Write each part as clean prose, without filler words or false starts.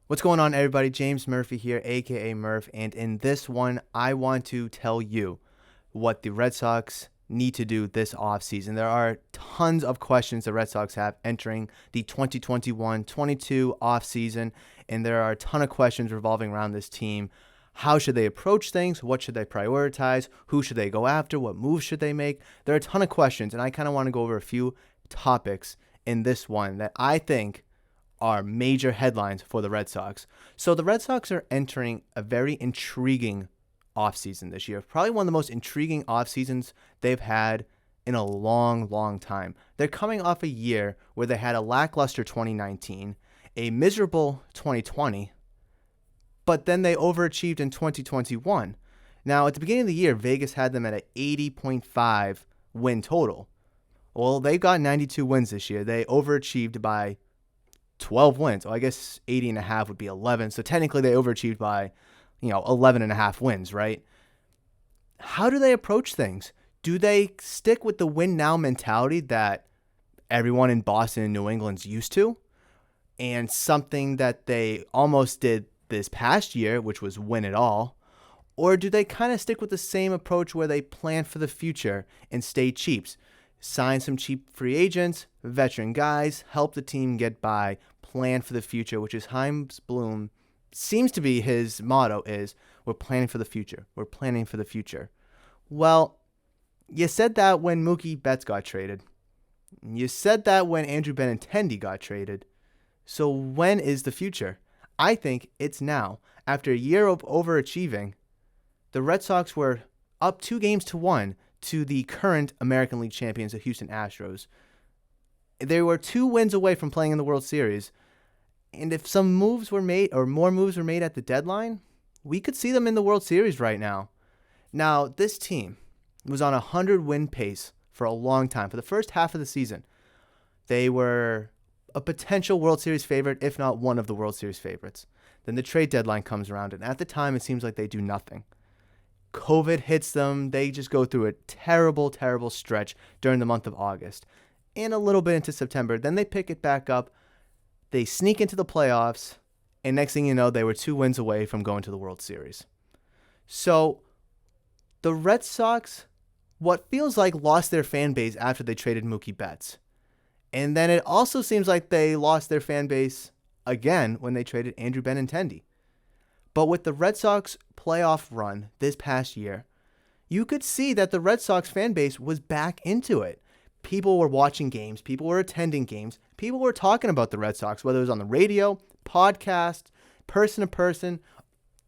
What's going on, everybody? James Murphy here, aka Murph, and in this one, I want to tell you what the Red Sox need to do this offseason. There are tons of questions the Red Sox have entering the 2021-22 offseason, and there are a ton of questions revolving around this team. How should they approach things? What should they prioritize? Who should they go after? What moves should they make? There are a ton of questions, and I kind of want to go over a few topics in this one that I think are major headlines for the Red Sox. So the Red Sox are entering a very intriguing offseason this year. Probably one of the most intriguing offseasons they've had in a long, long time. They're coming off a year where they had a lackluster 2019, a miserable 2020, but then they overachieved in 2021. Now, at the beginning of the year, Vegas had them at an 80.5 win total. Well, they got 92 wins this year. They overachieved by 12 wins. Well, I guess 80 and a half would be 11. So technically they overachieved by, 11 and a half wins, right? How do they approach things? Do they stick with the win now mentality that everyone in Boston and New England's used to? And something that they almost did this past year, which was win it all? Or do they kind of stick with the same approach where they plan for the future and stay cheap? Sign some cheap free agents, veteran guys, help the team get by, plan for the future, which is Chaim Bloom seems to be his motto is, we're planning for the future. We're planning for the future. Well, you said that when Mookie Betts got traded. You said that when Andrew Benintendi got traded. So when is the future? I think it's now. After a year of overachieving, the Red Sox were up 2-1 to the current American League champions, the Houston Astros. They were 2 wins away from playing in the World Series. And if some moves were made, or more moves were made at the deadline, we could see them in the World Series right now. Now, this team was on a 100-win pace for a long time. For the first half of the season, they were a potential World Series favorite, if not one of the World Series favorites. Then the trade deadline comes around, and at the time, it seems like they do nothing. COVID hits them. They just go through a terrible, terrible stretch during the month of August and a little bit into September. Then they pick it back up. They sneak into the playoffs, and next thing you know, they were 2 wins away from going to the World Series. So the Red Sox, what feels like lost their fan base after they traded Mookie Betts. And then it also seems like they lost their fan base again when they traded Andrew Benintendi. But with the Red Sox playoff run this past year, you could see that the Red Sox fan base was back into it. People were watching games. People were attending games. People were talking about the Red Sox, whether it was on the radio, podcast, person to person,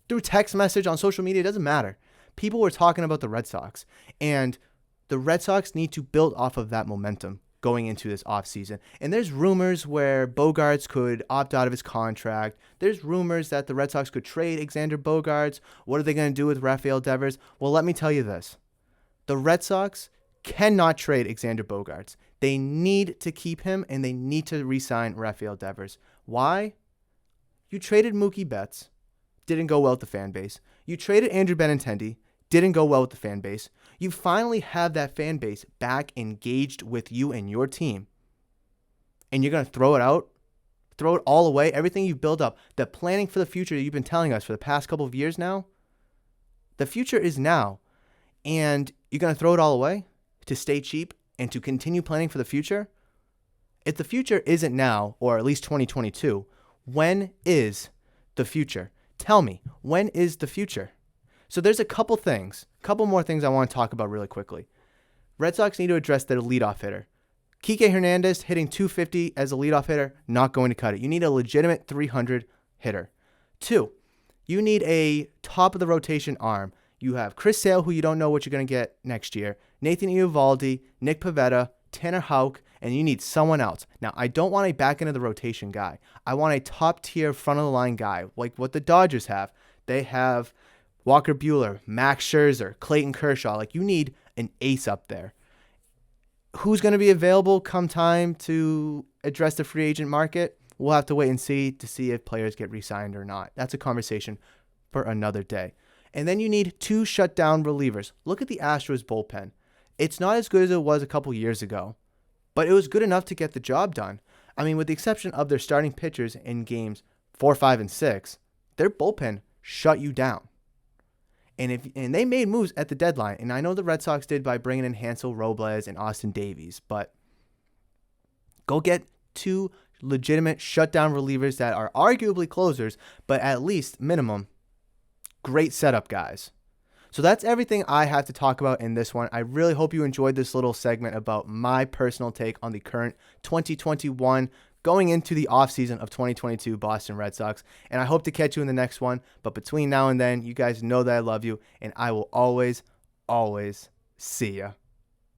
through text message, on social media. It doesn't matter. People were talking about the Red Sox. And the Red Sox need to build off of that momentum going into this offseason. And there's rumors where Bogaerts could opt out of his contract. There's rumors that the Red Sox could trade Xander Bogaerts. What are they going to do with Rafael Devers? Well, let me tell you this. The Red Sox cannot trade Xander Bogaerts. They need to keep him, and they need to re-sign Rafael Devers. Why? You traded Mookie Betts. Didn't go well with the fan base. You traded Andrew Benintendi. Didn't go well with the fan base. You finally have that fan base back engaged with you and your team. And you're going to throw it out? Throw it all away? Everything you've built up, the planning for the future that you've been telling us for the past couple of years now? The future is now. And you're going to throw it all away to stay cheap and to continue planning for the future? If the future isn't now, or at least 2022, when is the future? Tell me, when is the future? So there's a couple more things I want to talk about really quickly. Red Sox need to address their leadoff hitter. Kike Hernandez hitting 250 as a leadoff hitter, not going to cut it. You need a legitimate 300 hitter. 2, you need a top-of-the-rotation arm. You have Chris Sale, who you don't know what you're going to get next year, Nathan Eovaldi, Nick Pivetta, Tanner Houck, and you need someone else. Now, I don't want a back-end-of-the-rotation guy. I want a top-tier, front-of-the-line guy, like what the Dodgers have. They have Walker Buehler, Max Scherzer, Clayton Kershaw. Like, you need an ace up there. Who's going to be available come time to address the free agent market? We'll have to wait and see to see if players get re-signed or not. That's a conversation for another day. And then you need 2 shutdown relievers. Look at the Astros bullpen. It's not as good as it was a couple years ago, but it was good enough to get the job done. I mean, with the exception of their starting pitchers in games 4, 5, and 6, their bullpen shut you down. And they made moves at the deadline. And I know the Red Sox did by bringing in Hansel Robles and Austin Davies. But go get 2 legitimate shutdown relievers that are arguably closers, but at least minimum, great setup guys. So that's everything I have to talk about in this one. I really hope you enjoyed this little segment about my personal take on the current 2021 going into the offseason of 2022 Boston Red Sox. And I hope to catch you in the next one. But between now and then, you guys know that I love you, and I will always, always see ya.